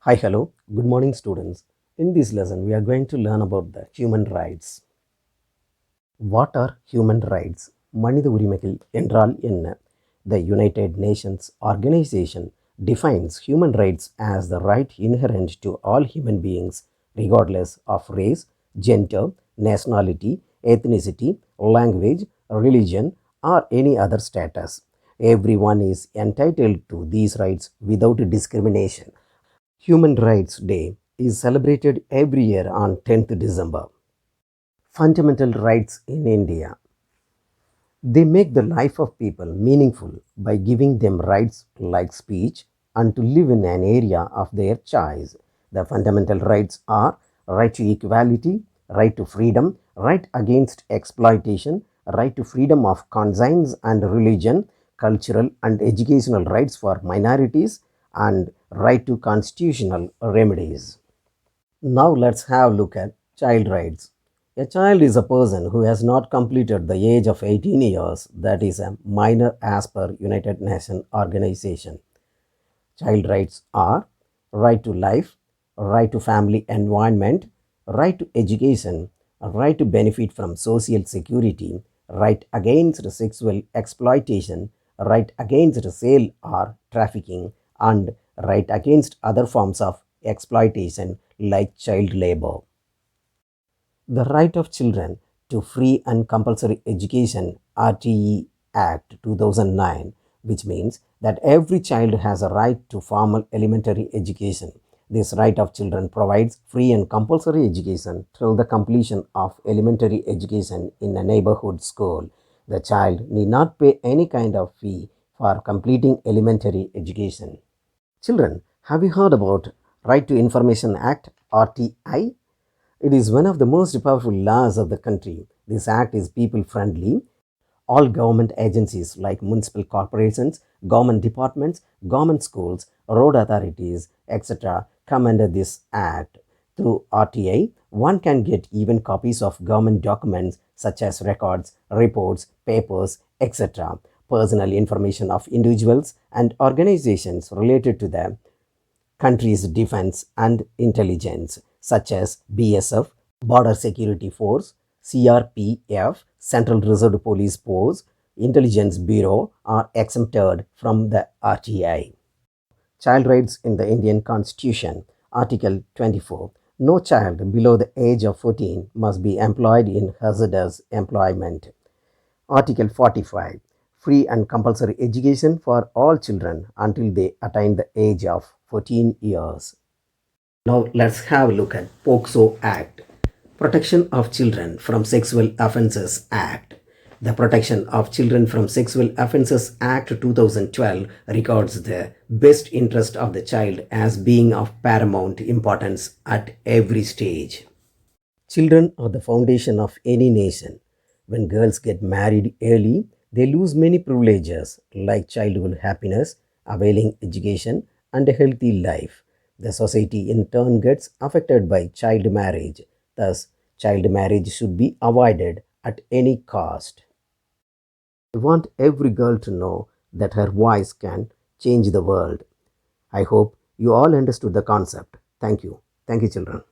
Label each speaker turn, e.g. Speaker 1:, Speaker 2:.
Speaker 1: Hi, hello, good morning, students. In this lesson, we are going to learn about the human rights. What are human rights? மனித உரிமைகள் என்றால் என்ன? The United Nations Organization defines human rights as the right inherent to all human beings, regardless of race, gender, nationality, ethnicity, language, religion, or any other status. Everyone is entitled to these rights without discrimination. Human Rights Day is celebrated every year on 10th December. Fundamental rights in India. They make the life of people meaningful by giving them rights like speech and to live in an area of their choice. The fundamental rights are right to equality, right to freedom, right against exploitation, right to freedom of conscience and religion, cultural and educational rights for minorities, and right to constitutional remedies. Now let's have a look at child rights. A child is a person who has not completed the age of 18 years, that is a minor as per United Nations Organization. Child rights are right to life, right to family environment, right to education, right to benefit from social security, right against sexual exploitation, right against sale or trafficking, and right against other forms of exploitation like child labor. The Right of Children to Free and Compulsory Education RTE Act 2009, which means that every child has a right to formal elementary education. This right of children provides free and compulsory education till the completion of elementary education in a neighborhood school. The child need not pay any kind of fee for completing elementary education. Children, have you heard about Right to Information Act RTI? It is one of the most powerful laws of the country. This act is people friendly. All government agencies like municipal corporations, government departments, government schools, road authorities, etc. come under this act. Through RTI, one can get even copies of government documents such as records, reports, papers, etc. Personal information of individuals and organizations related to the country's defense and intelligence, such as BSF, Border Security Force, CRPF, Central Reserve Police Force, Intelligence Bureau, are exempted from the RTI. Child rights in the Indian Constitution, Article 24. No child below the age of 14 must be employed in hazardous employment. Article 45. Free and compulsory education for all children until they attain the age of 14 years. Now let's have a look at POCSO Act. Protection of Children from Sexual Offences Act. The Protection of Children from Sexual Offences Act 2012 records the best interest of the child as being of paramount importance at every stage. Children are the foundation of any nation. When girls get married early, they lose many privileges like childhood happiness, availing education, and a healthy life. The society in turn gets affected by child marriage. Thus, child marriage should be avoided at any cost. I want every girl to know that her voice can change the world. I hope you all understood the concept. Thank you. Thank you, children.